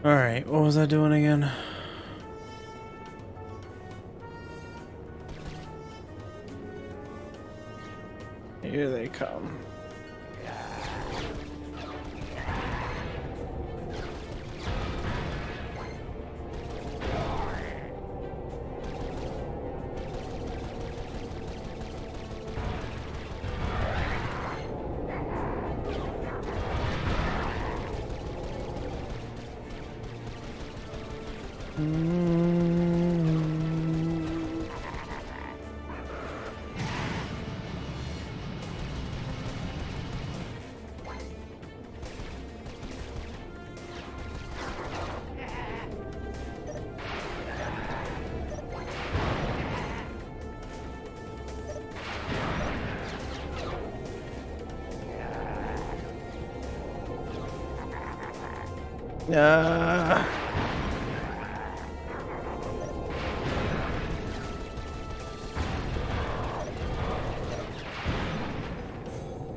Alright, what was I doing again? Here they come.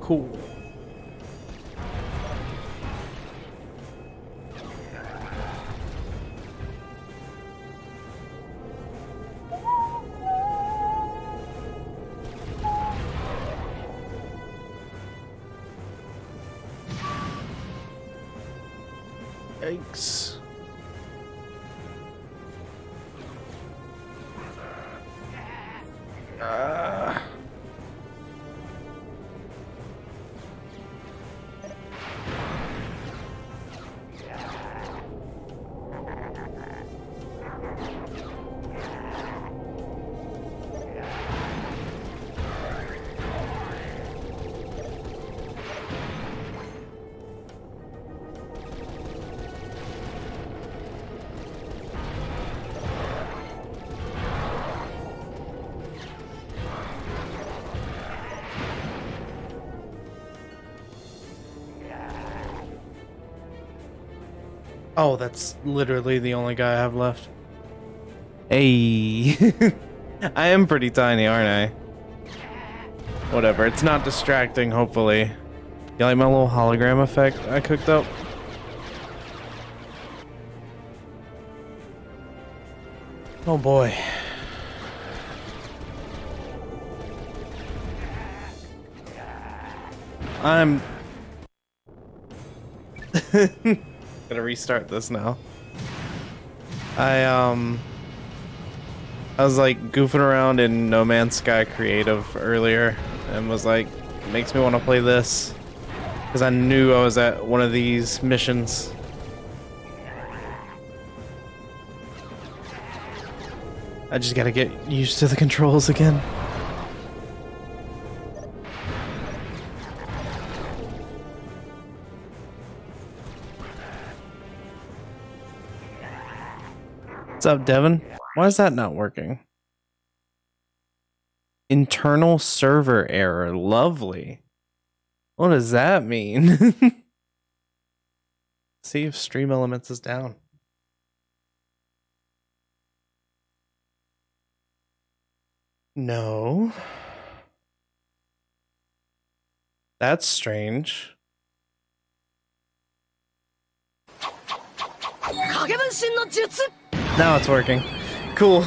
Cool. Yikes. Oh, that's literally the only guy I have left. Hey. I am pretty tiny, aren't I? Whatever, it's not distracting, hopefully. You like my little hologram effect I cooked up? Oh boy. I'm... Gotta restart this now. I was like goofing around in No Man's Sky Creative earlier and was like, makes me want to play this because I knew I was at one of these missions. I just gotta get used to the controls again. What's up, Devin? Why is that not working? Internal server error. Lovely. What does that mean? See if Stream Elements is down. No. That's strange. Now it's working. Cool.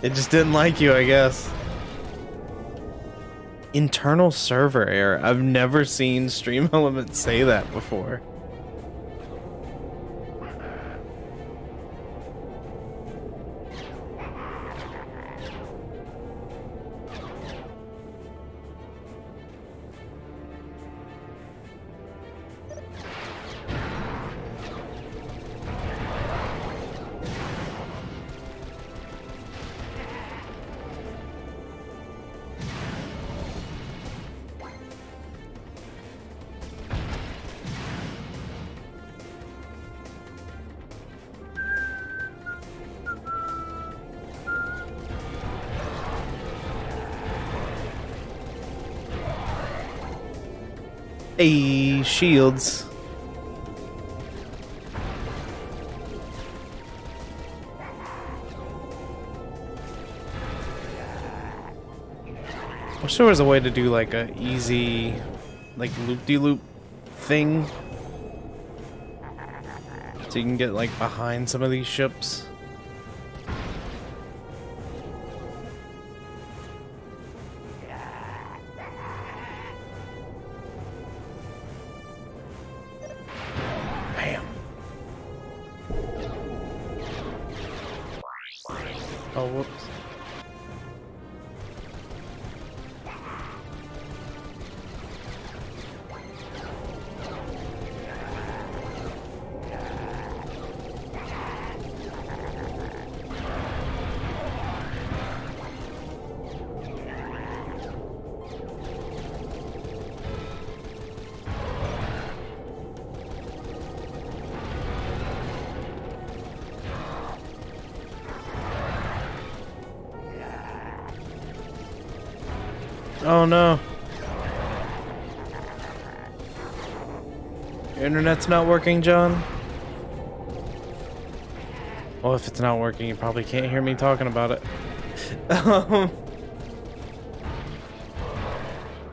It just didn't like you, I guess. Internal server error. I've never seen Stream Elements say that before. Hey, shields. wish there was a way to do like a easy, like loop-de-loop thing, so you can get like behind some of these ships. Bam. Oh, whoops. Oh no. Your internet's not working, John? Well, if it's not working, you probably can't hear me talking about it.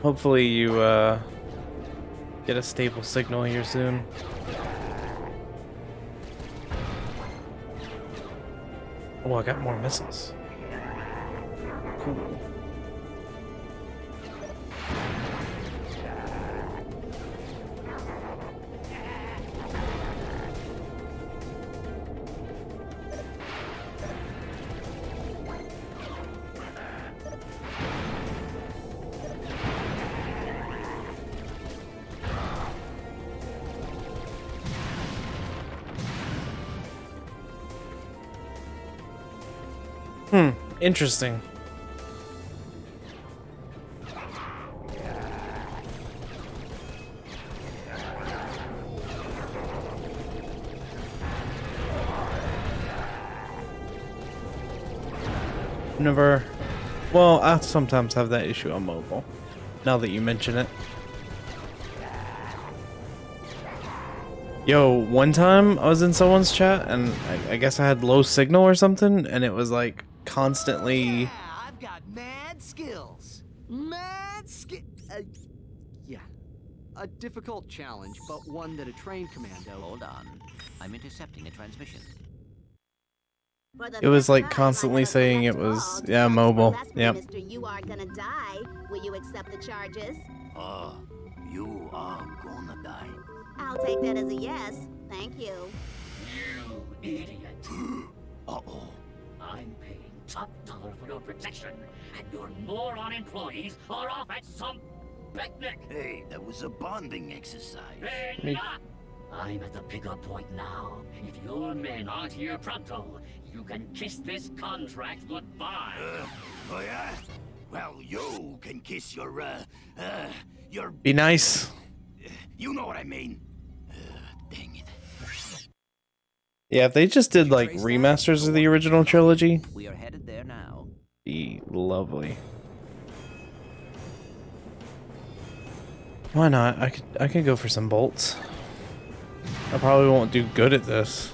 Hopefully you get a stable signal here soon. Oh, I got more missiles. Cool. Interesting. Never. Well, I sometimes have that issue on mobile, now that you mention it. Yo, one time I was in someone's chat and I guess I had low signal or something, and it was like constantly. Yeah, I've got mad skills. Mad skill. Yeah, a difficult challenge, but one that a trained commando. Hold on, I'm intercepting a transmission. It was like constantly saying it was, yeah, mobile. Yep. Mr. You are gonna die. Will you accept the charges? You are gonna die. I'll take that as a yes. Thank you. You idiot. Uh-oh. I'm paying top dollar for your protection, and your moron employees are off at some picnic. Hey, that was a bonding exercise. They're not. I'm at the pickup point now. If your men aren't here pronto, you can kiss this contract goodbye. Oh yeah? Well, you can kiss your Be nice. You know what I mean. Dang it. Yeah, if they just did like remasters of the original trilogy, We are headed there now. be lovely. Why not? I could go for some bolts. I probably won't do good at this.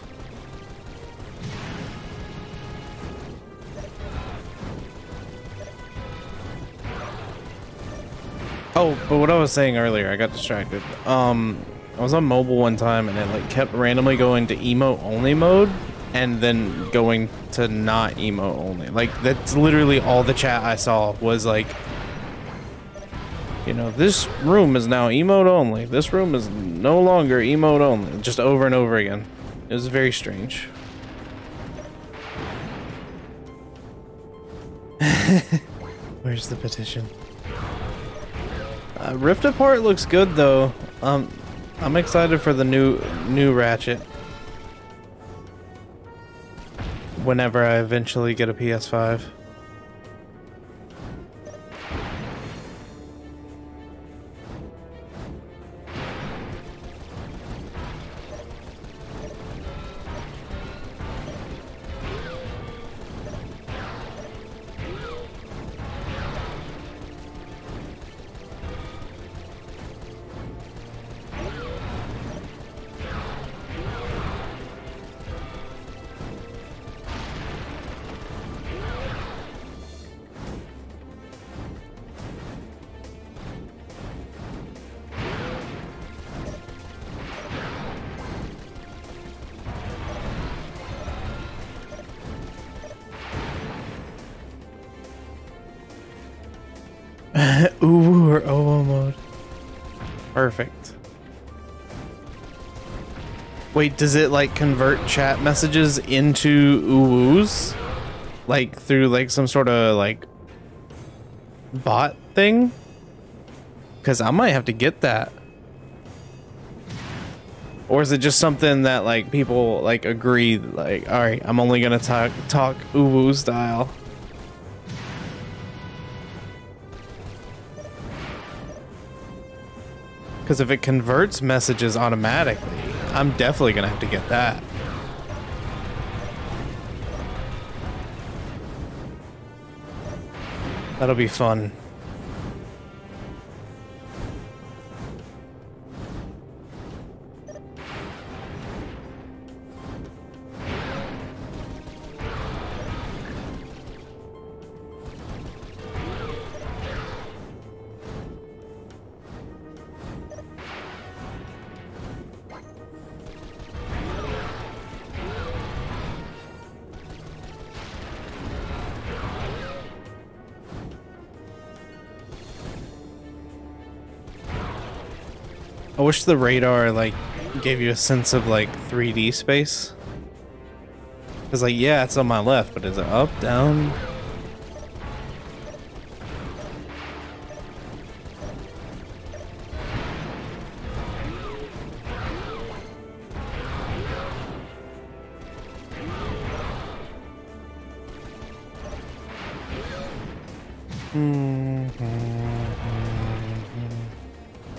Oh, but what I was saying earlier, I got distracted. I was on mobile one time and it like kept randomly going to emote only mode and then going to not emote only. Like that's literally all the chat I saw was like, you know, this room is now emote only. This room is no longer emote only. Just over and over again. It was very strange. Where's the petition? Rift Apart looks good though. I'm excited for the new Ratchet. Whenever I eventually get a PS5. Ooh, or OO mode. Perfect. Wait, does it like convert chat messages into oohs? Like through like some sort of like bot thing? Because I might have to get that. Or is it just something that like people like agree like, all right, I'm only gonna talk ooh style. Because if it converts messages automatically, I'm definitely gonna have to get that. That'll be fun. I wish the radar like gave you a sense of like 3D space. Cause like, yeah, it's on my left, but is it up, down?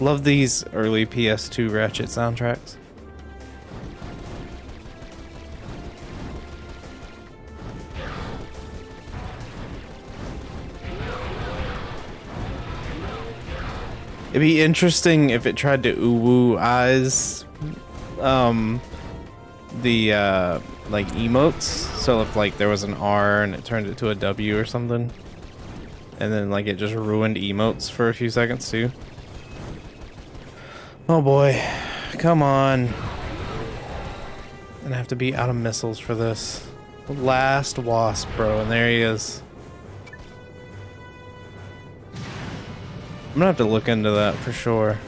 Love these early PS2 Ratchet soundtracks. It'd be interesting if it tried to ooh eyes the like emotes. So if like there was an R and it turned it to a W or something. And then like it just ruined emotes for a few seconds too. Oh boy, come on. And I have to be out of missiles for this. Last wasp, bro, and there he is. I'm gonna have to look into that for sure.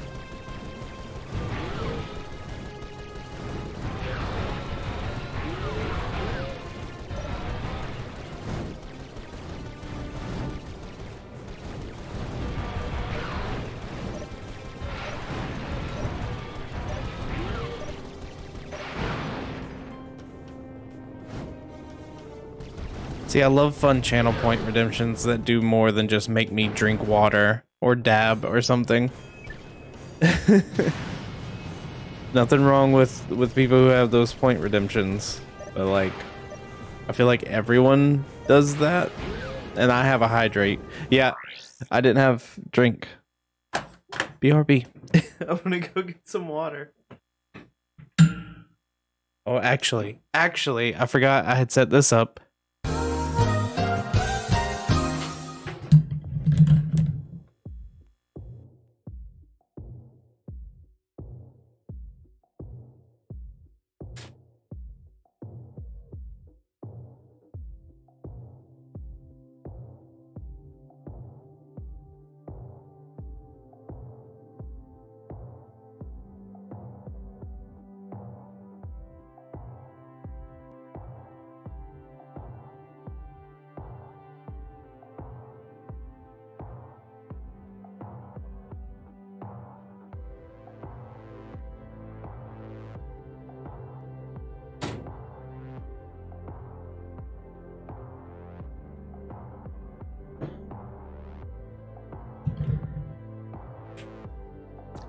See, I love fun channel point redemptions that do more than just make me drink water or dab or something. Nothing wrong with people who have those point redemptions, but like, I feel like everyone does that, and I have a hydrate. Yeah, I didn't have drink. BRB. I'm gonna go get some water. Oh, actually, I forgot I had set this up.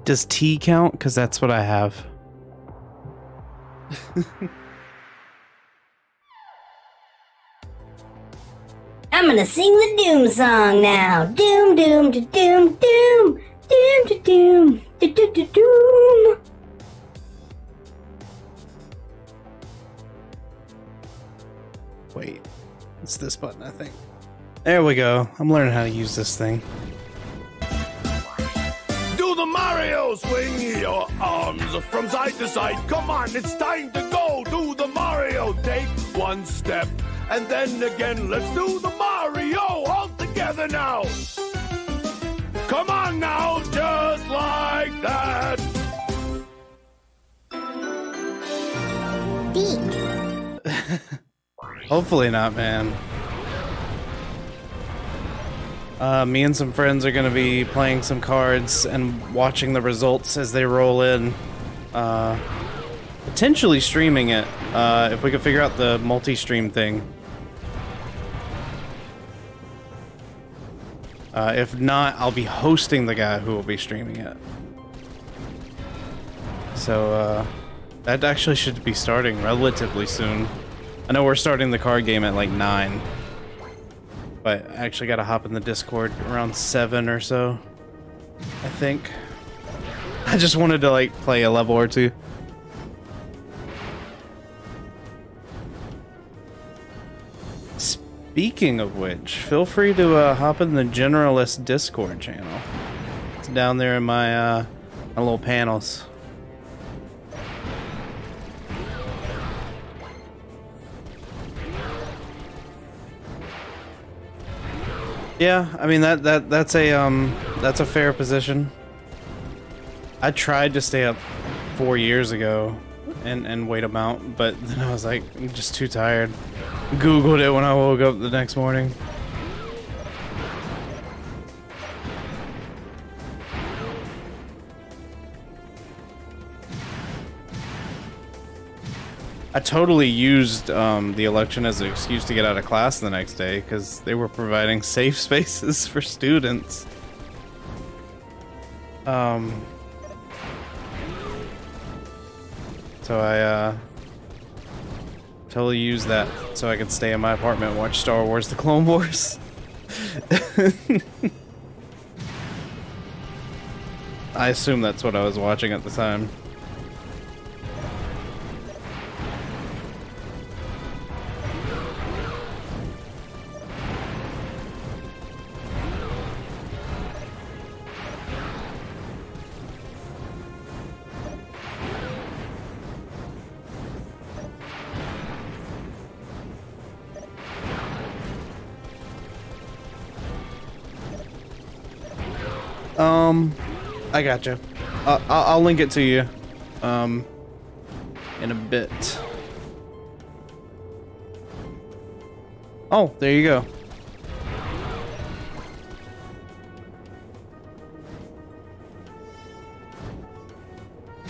Does T count? Because that's what I have. I'm gonna sing the Doom song now. Doom, doom, doom, doom, doom, doom, doom, doom, doom, doom. Wait, it's this button, I think. There we go. I'm learning how to use this thing. Do the Mario! Swing your arms from side to side. Come on, it's time to go. Do the Mario. Take one step, and then again. Let's do the Mario all together now. Come on now, just like that. Hopefully not, man. Me and some friends are gonna be playing some cards and watching the results as they roll in. Potentially streaming it, if we could figure out the multi-stream thing. If not, I'll be hosting the guy who will be streaming it. So, that actually should be starting relatively soon. I know we're starting the card game at like 9. But I actually gotta hop in the Discord around 7 or so, I think. I just wanted to like play a level or two. Speaking of which, feel free to hop in the Generalist Discord channel. It's down there in my, my little panels. Yeah, I mean that's a fair position. I tried to stay up 4 years ago and wait them out, but then I was like, I'm just too tired. Googled it when I woke up the next morning. I totally used the election as an excuse to get out of class the next day because they were providing safe spaces for students. So I totally used that so I could stay in my apartment and watch Star Wars: The Clone Wars. I assume that's what I was watching at the time. I gotcha. I'll link it to you, in a bit. Oh, there you go.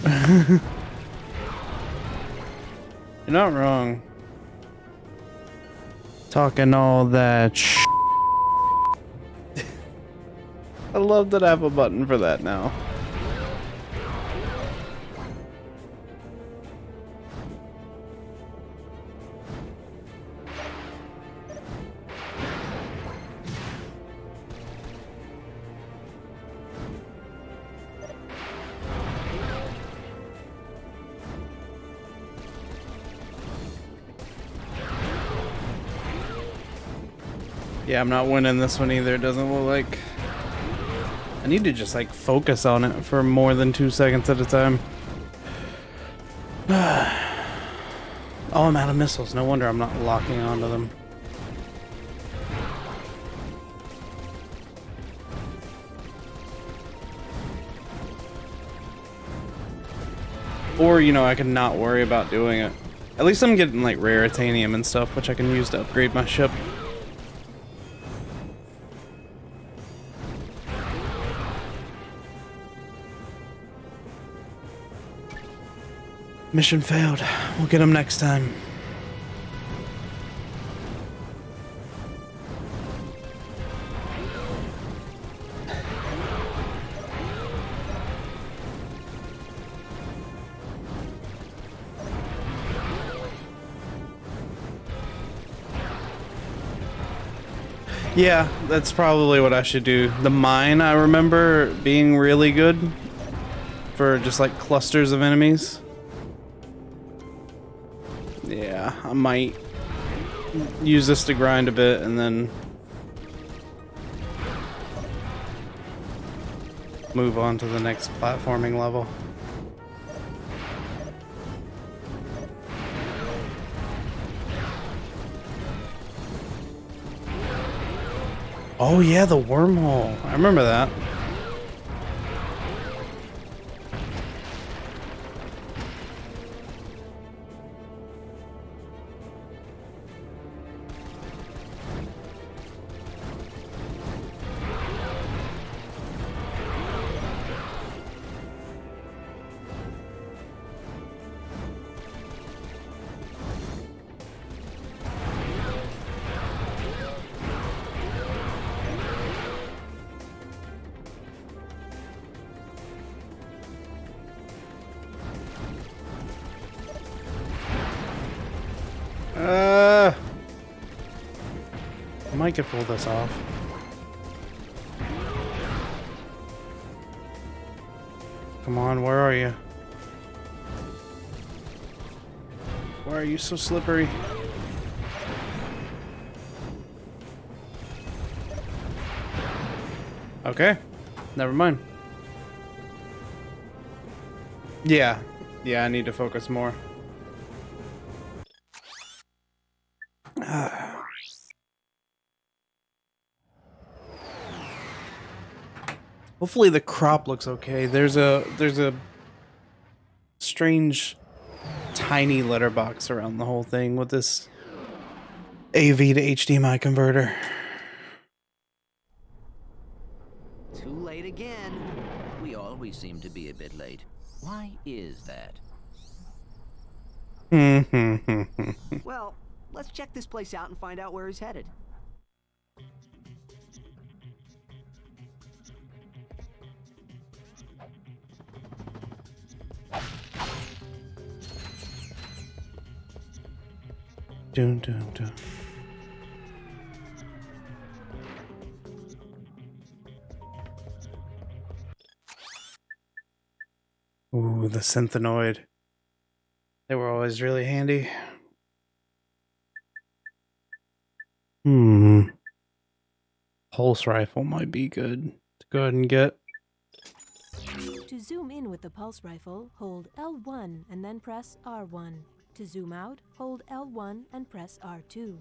You're not wrong. Talking all that I love that I have a button for that now. Yeah, I'm not winning this one either, it doesn't look like. I need to just like focus on it for more than 2 seconds at a time. Oh, I'm out of missiles. No wonder I'm not locking onto them. Or, you know, I can not worry about doing it. At least I'm getting like rare titanium and stuff, which I can use to upgrade my ship. Mission failed. We'll get them next time. Yeah, that's probably what I should do. The mine, I remember being really good for just like clusters of enemies. Yeah, I might use this to grind a bit and then move on to the next platforming level. Oh yeah, the wormhole. I remember that. I might could pull this off. Come on, where are you? Why are you so slippery? Okay, never mind. Yeah, I need to focus more. Hopefully the crop looks okay. There's a strange tiny letterbox around the whole thing with this AV to HDMI converter. Too late again. We always seem to be a bit late. Why is that? Well, let's check this place out and find out where he's headed. Dun, dun, dun. Ooh, the synthenoid. They were always really handy. Pulse rifle might be good to go ahead and get. To zoom in with the pulse rifle, hold L1 and then press R1. To zoom out, hold L1 and press R2.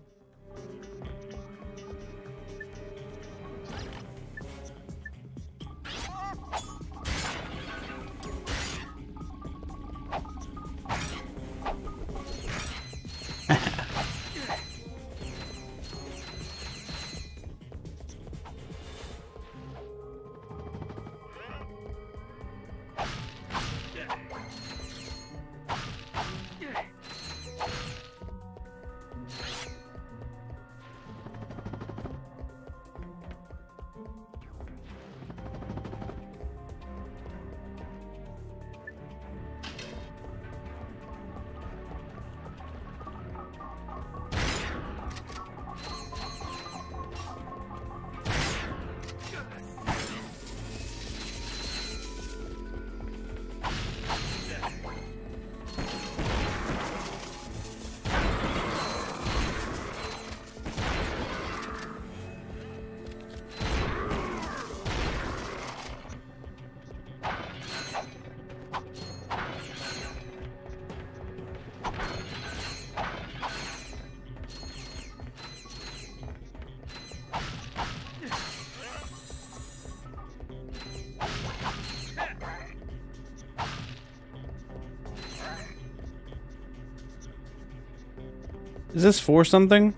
Is this for something?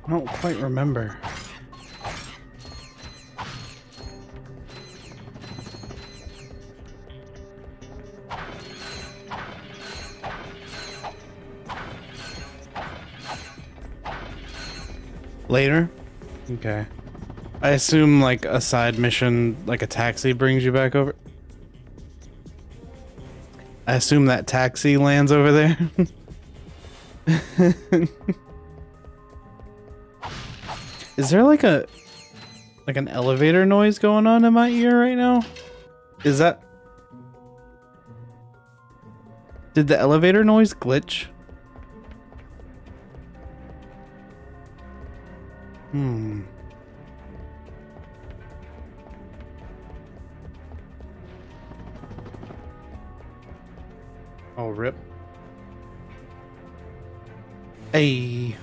I don't quite remember. Later? Okay. I assume like a side mission, like a taxi brings you back over. I assume that taxi lands over there. Is there like an elevator noise going on in my ear right now? Is that... Did the elevator noise glitch? Oh, rip. Hey.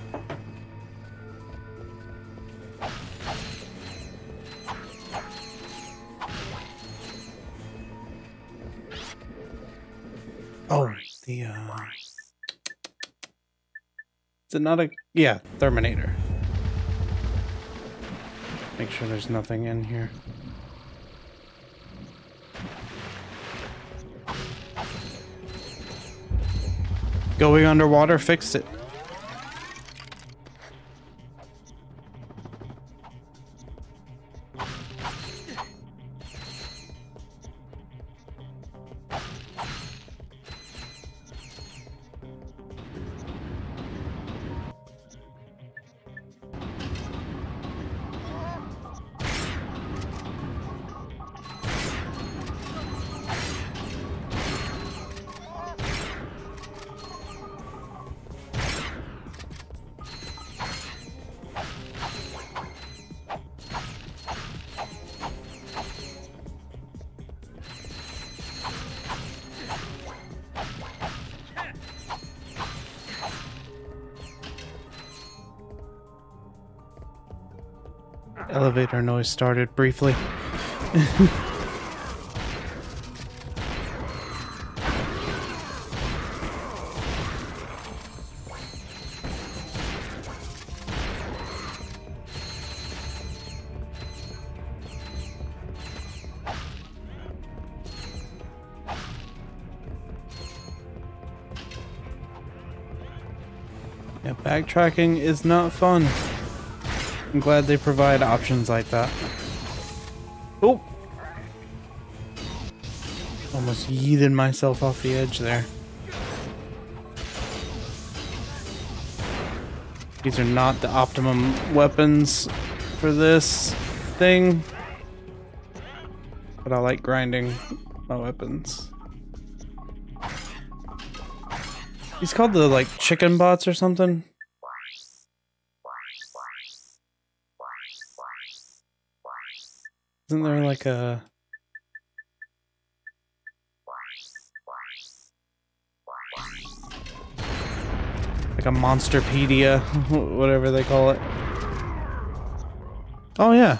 Oh, the is it not a... Yeah, Terminator. Make sure there's nothing in here. Going underwater fixed it. Elevator noise started briefly. Yeah, backtracking is not fun. I'm glad they provide options like that. Oh! Almost yeeted myself off the edge there. These are not the optimum weapons for this thing. But I like grinding my weapons. He's called the, like, chicken bots or something. Isn't there like a... like a Monsterpedia, whatever they call it. Oh yeah.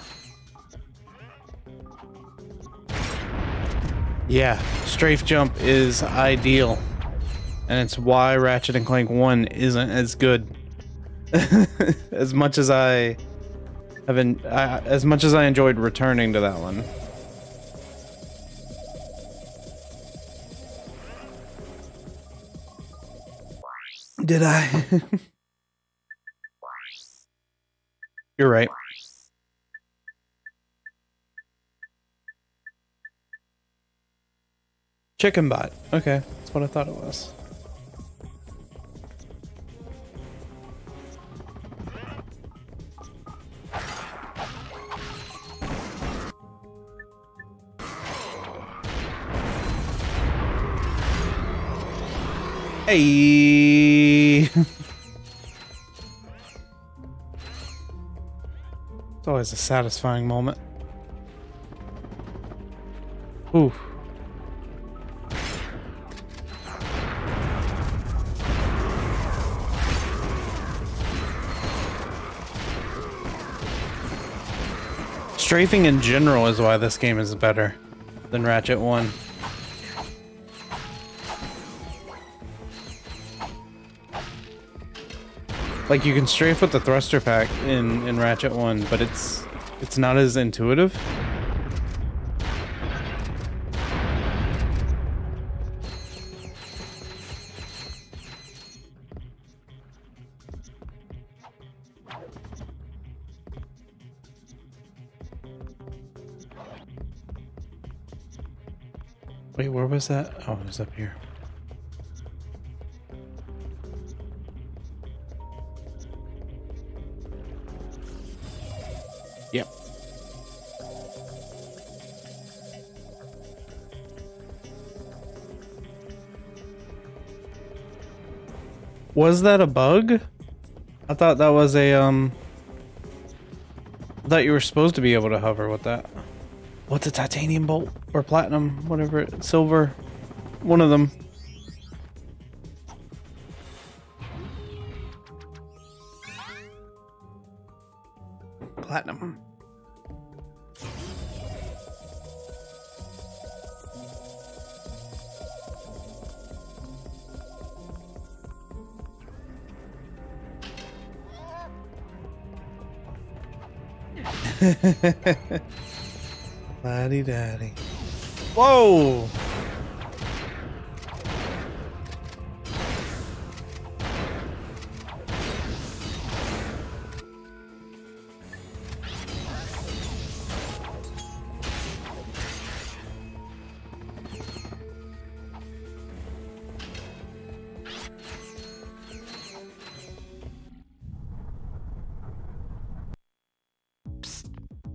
Yeah, strafe jump is ideal. And it's why Ratchet and Clank 1 isn't as good. As much as I enjoyed returning to that one. Did I? You're right. Chicken bot. Okay, that's what I thought it was. Hey. It's always a satisfying moment. Ooh. Strafing in general is why this game is better than Ratchet 1. Like, you can strafe with the thruster pack in Ratchet 1, but it's not as intuitive. Wait, where was that? Oh, it was up here. Yep. Was that a bug? I thought that was a, I thought you were supposed to be able to hover with that. What's a titanium bolt? Or platinum, whatever, silver. One of them. Platinum. Laddie daddy. Whoa!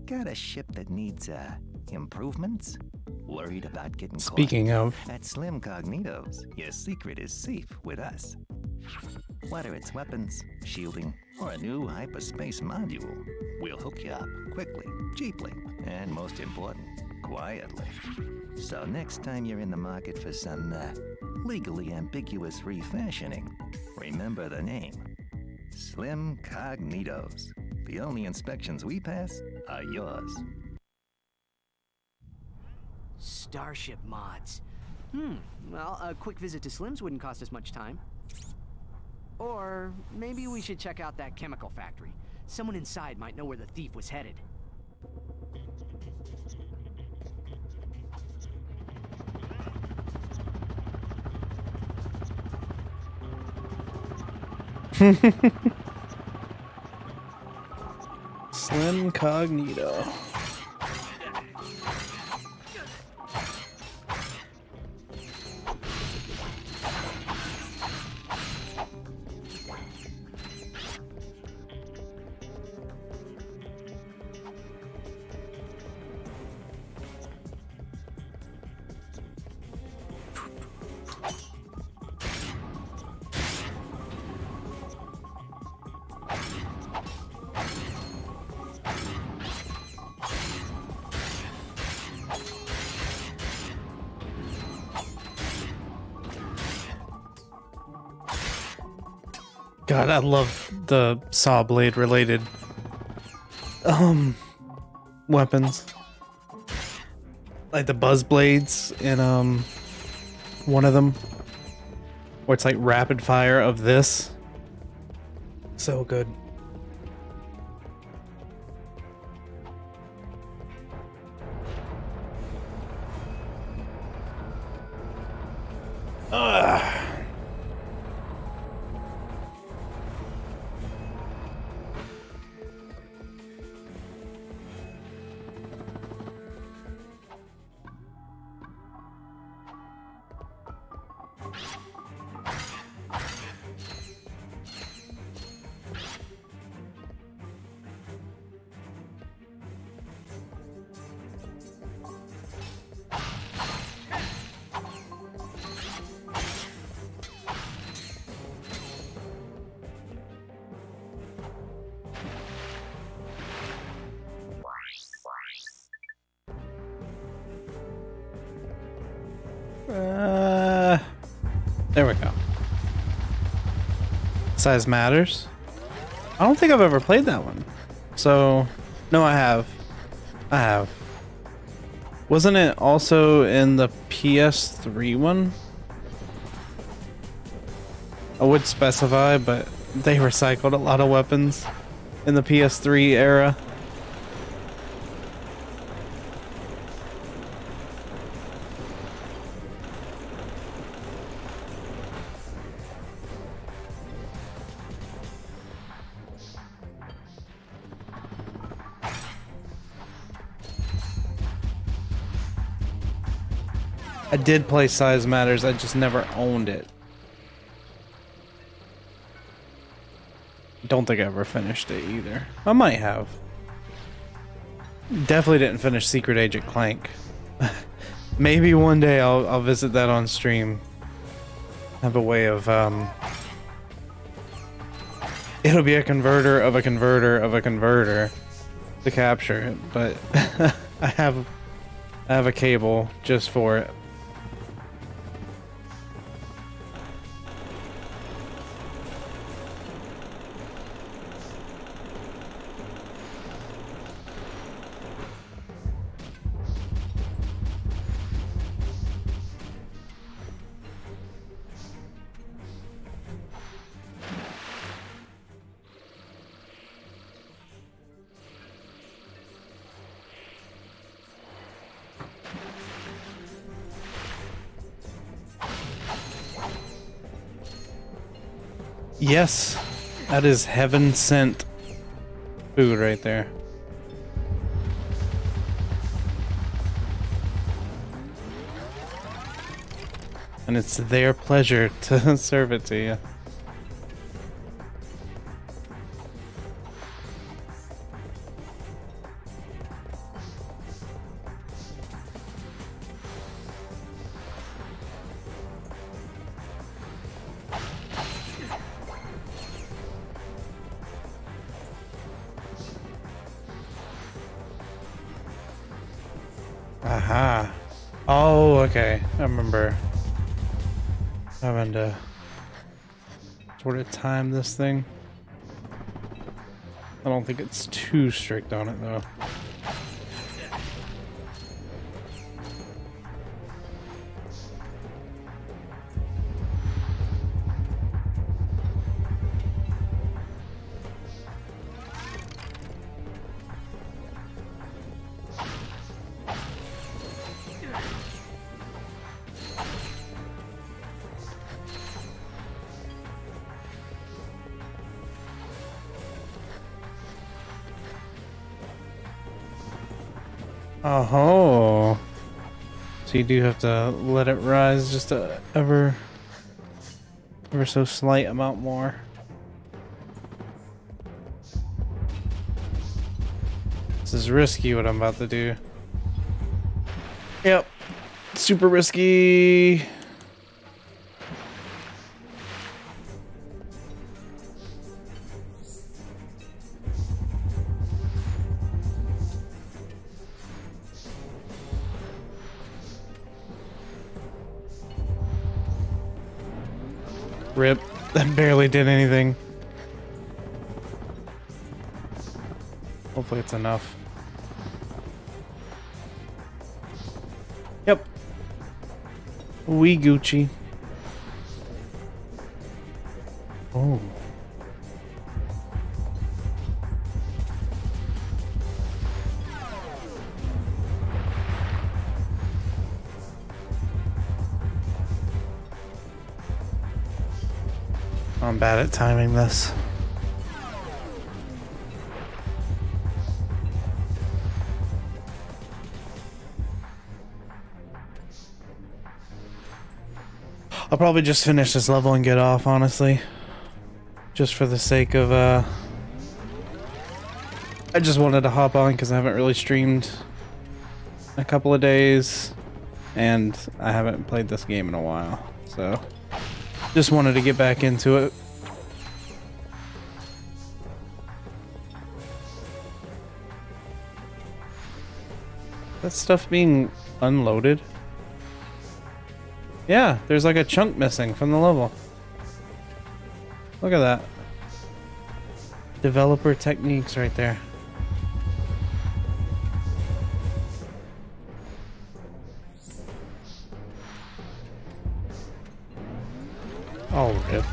Got a ship that needs, improvements? Worried about getting Speaking caught? of, At Slim Cognitos, your secret is safe with us. Whether it's weapons, shielding, or a new hyperspace module, we'll hook you up quickly, cheaply, and most important, quietly. So next time you're in the market for some, legally ambiguous refashioning, remember the name. Slim Cognitos. The only inspections we pass are yours. Starship mods. Well, a quick visit to Slim's wouldn't cost us much time. Or maybe we should check out that chemical factory. Someone inside might know where the thief was headed. Slim Cognito. God, I love the saw blade related weapons. Like the buzz blades in one of them where it's like rapid fire of this. So good. Ugh. There we go. Size matters. I don't think I've ever played that one. So, no, I have. I have. Wasn't it also in the PS3 one? I would specify, but they recycled a lot of weapons in the PS3 era. I did play Size Matters, I just never owned it. Don't think I ever finished it either. I might have. Definitely didn't finish Secret Agent Clank. Maybe one day I'll visit that on stream. Have a way of it'll be a converter of a converter of a converter to capture it, but I have a cable just for it. Yes, that is heaven sent food right there. And it's their pleasure to serve it to you. Aha. Oh, okay. I remember having to sort of time this thing. I don't think it's too strict on it though. Oh, so you do have to let it rise just a ever so slight amount more. This is risky what I'm about to do. Yep, super risky. Rip, that barely did anything. Hopefully it's enough. Yep. We Gucci. Oh. I'm bad at timing this. I'll probably just finish this level and get off, honestly. Just for the sake of, I just wanted to hop on because I haven't really streamed in a couple of days. And I haven't played this game in a while, so just wanted to get back into it. That stuff being unloaded? Yeah, there's like a chunk missing from the level. Look at that. Developer techniques right there. Oh, rip.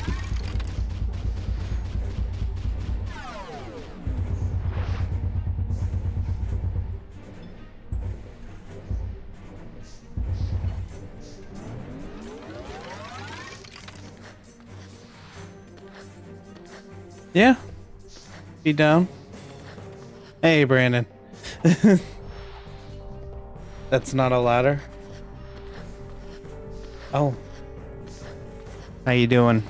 Yeah. Be down. Hey, Brandon. That's not a ladder. Oh. How you doing?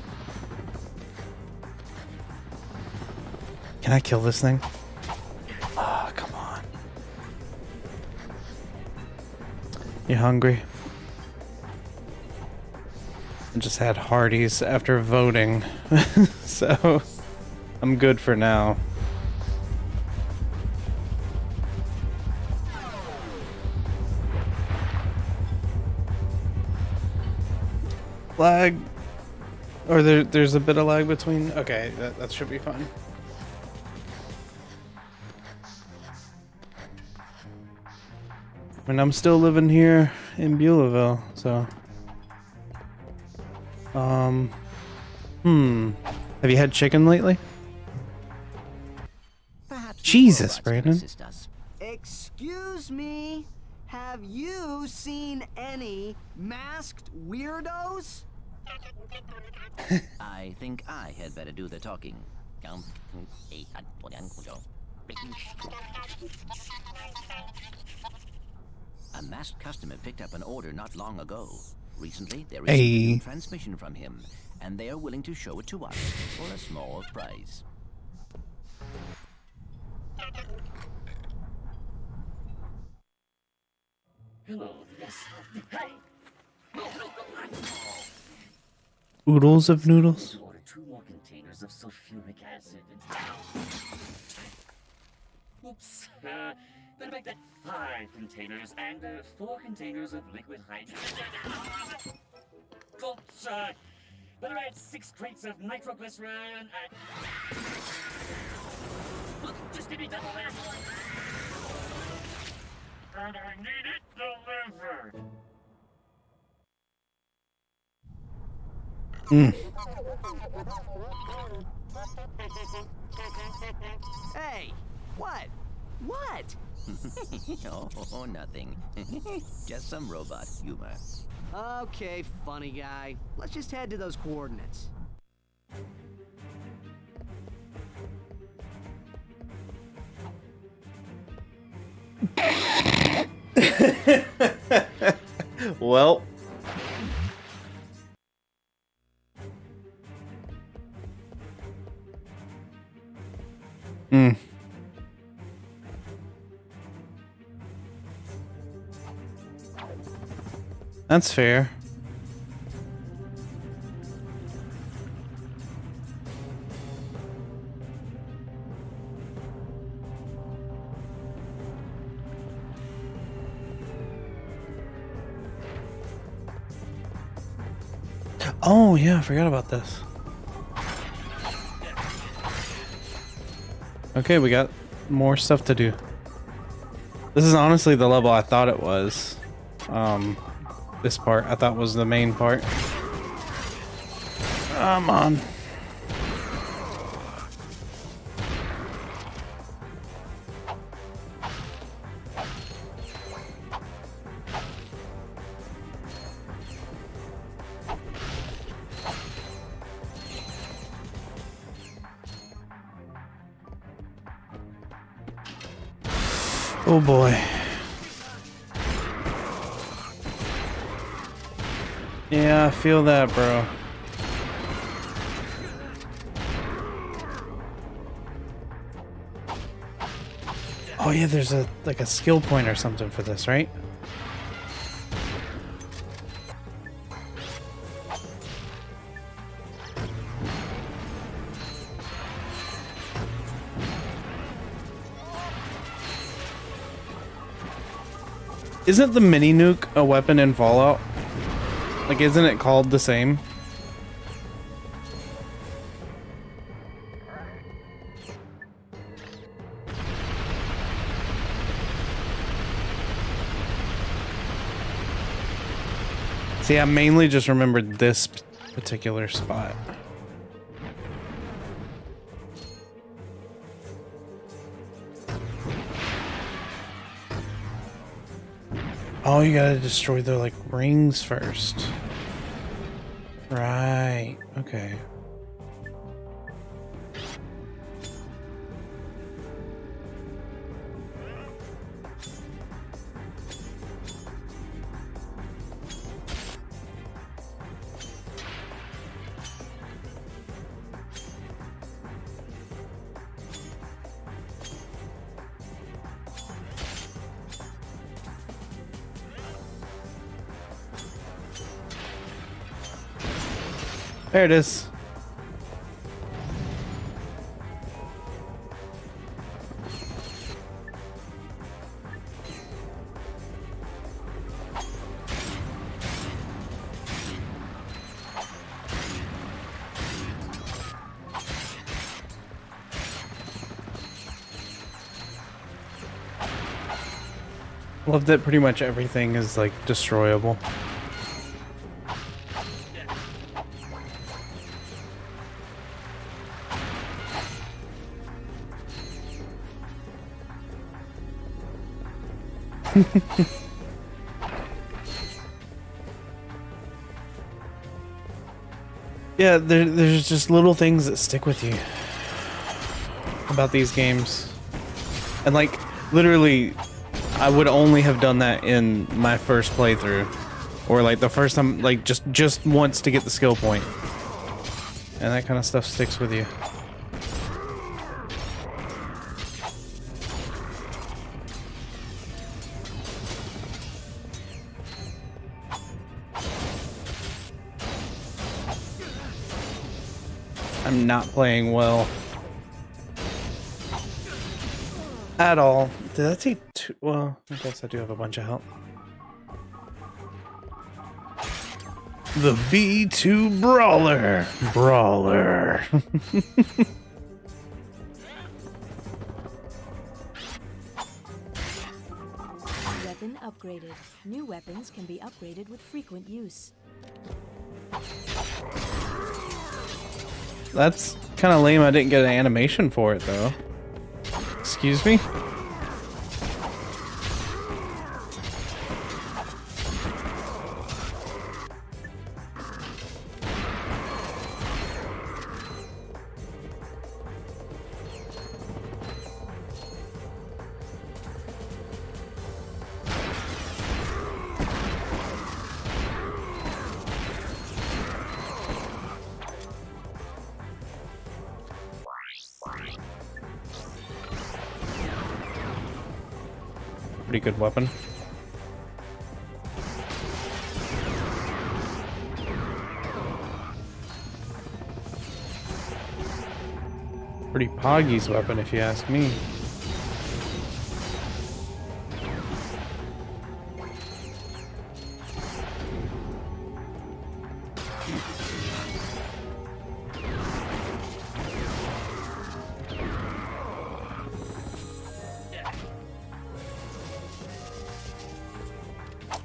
Can I kill this thing? Ah, oh, come on. You hungry? I just had Hardee's after voting, so I'm good for now. Lag. Or there's a bit of lag between. Okay, that should be fine. I mean, I'm still living here in Beulahville, so. Have you had chicken lately? Perhaps Jesus, Brandon. Excuse me? Have you seen any masked weirdos? I think I had better do the talking. A masked customer picked up an order not long ago. Recently, there is a new transmission from him, and they are willing to show it to us for a small price. Hello, yes. Hey! Oodles of noodles? Order 2 more containers of sulfuric acid. Oops. Better make that 5 containers and 4 containers of liquid hydrogen. Oops. Better add 6 crates of nitroglycerin and... Just give me double ammo. And I need it delivered. Hey, what? What? Oh, nothing. Just some robot humor. Okay, funny guy. Let's just head to those coordinates. Well. That's fair. Oh, yeah, I forgot about this. Okay, we got more stuff to do. This is honestly the level I thought it was. This part I thought was the main part. Come on. Oh boy. Yeah, I feel that, bro. Oh yeah, there's a like a skill point or something for this, right? Isn't the mini nuke a weapon in Fallout? Like, isn't it called the same? See, I mainly just remembered this particular spot. Oh, you gotta destroy the, like, rings first. Right, okay. There it is. Love that pretty much everything is like destroyable. Yeah, there's just little things that stick with you about these games. And like, literally, I would only have done that in my first playthrough. Or like the first time, like just once to get the skill point. And that kind of stuff sticks with you. I'm not playing well. At all. Did that take two? Well, I guess I do have a bunch of health. The B2 Brawler. weapon upgraded. New weapons can be upgraded with frequent use. That's kind of lame. I didn't get an animation for it though. Excuse me? Pretty good weapon. Pretty Poggy's weapon, if you ask me.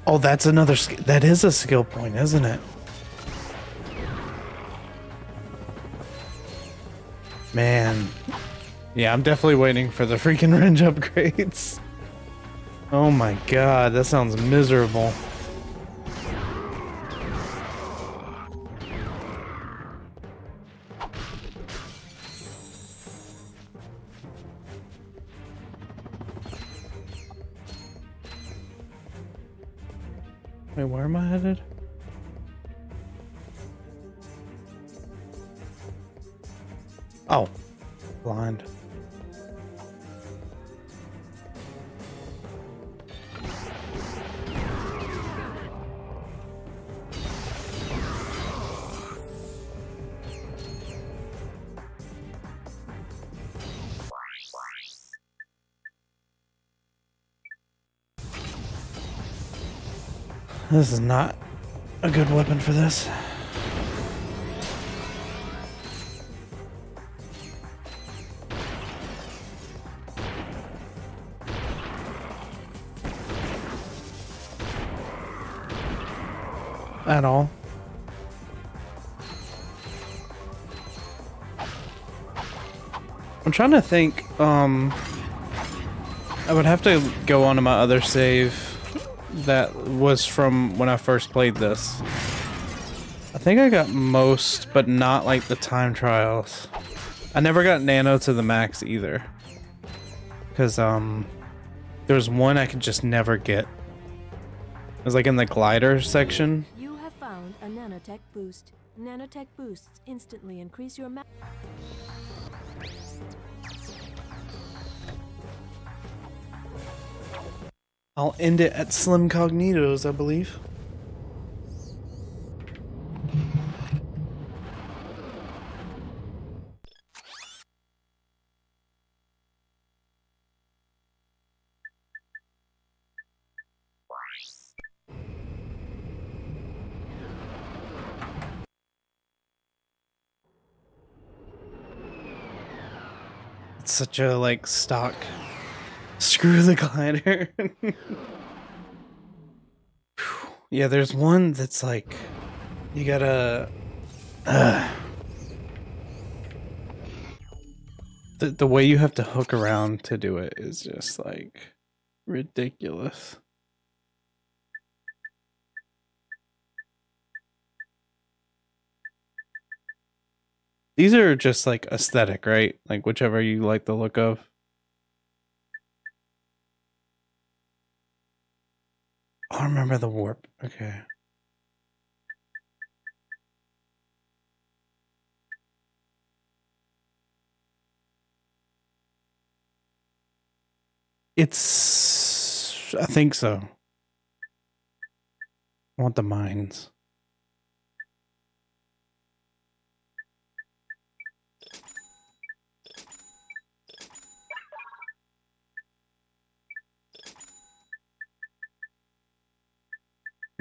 Oh, that's another that is a skill point, isn't it? Man. Yeah, I'm definitely waiting for the freaking range upgrades. Oh my god, that sounds miserable. Wait, where am I headed? Oh, blind. This is not a good weapon for this. At all. I'm trying to think, I would have to go onto my other save that was from when I first played this. I think I got most, but not like the time trials. I never got Nano to the max either. Because, there was one I could just never get. It was like in the glider section. You have found a nanotech boost. Nanotech boosts instantly increase your I'll end it at Slim Cognitos, I believe. It's such a like stock. Screw the glider. Yeah, there's one that's like you gotta the way you have to hook around to do it is just like ridiculous. These are just like aesthetic, right? Like whichever you like the look of. I remember the warp. Okay. It's... I think so. I want the mines.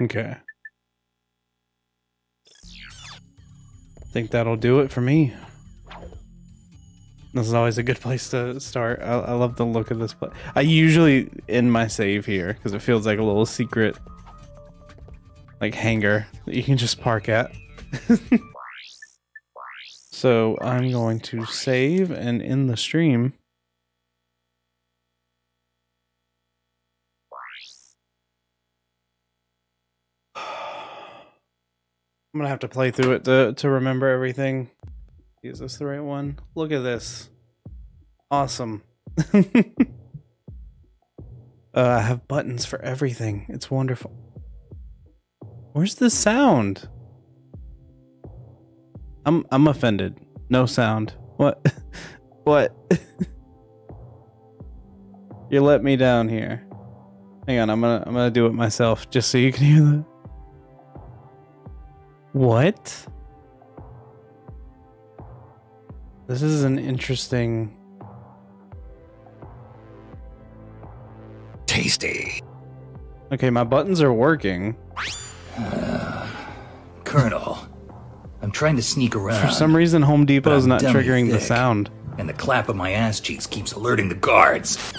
Okay. I think that'll do it for me. This is always a good place to start. I love the look of this place. I usually end my save here because it feels like a little secret, like, hangar that you can just park at. So I'm going to save and end the stream. I'm gonna have to play through it to remember everything. Is this the right one? Look at this. Awesome. I have buttons for everything. It's wonderful. Where's the sound? I'm offended. No sound. What? What? You let me down here. Hang on, I'm gonna do it myself just so you can hear that. What? This is an interesting... Tasty. Okay, my buttons are working. Colonel, I'm trying to sneak around. For some reason, Home Depot is not triggering the sound. And the clap of my ass cheeks keeps alerting the guards.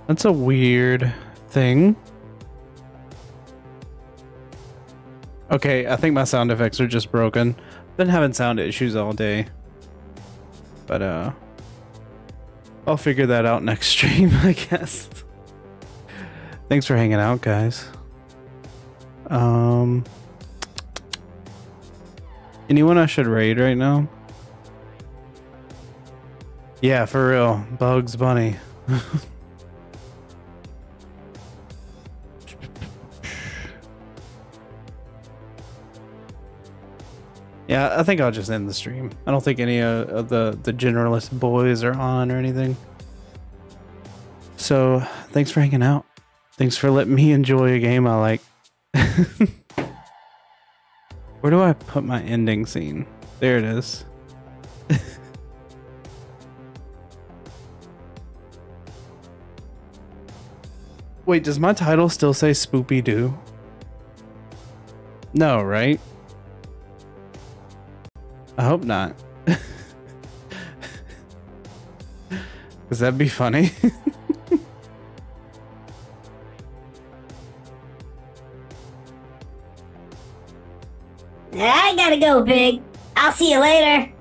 That's a weird thing. Okay, I think my sound effects are just broken. Been having sound issues all day. But, I'll figure that out next stream, I guess. Thanks for hanging out, guys. Anyone I should raid right now? Yeah, for real. Bugs Bunny. Yeah, I think I'll just end the stream. I don't think any of the generalist boys are on or anything. So, thanks for hanging out. Thanks for letting me enjoy a game I like. Where do I put my ending scene? There it is. Wait, does my title still say Spoopy Doo? No, right? I hope not. Because that'd be funny. I gotta go, Pig. I'll see you later.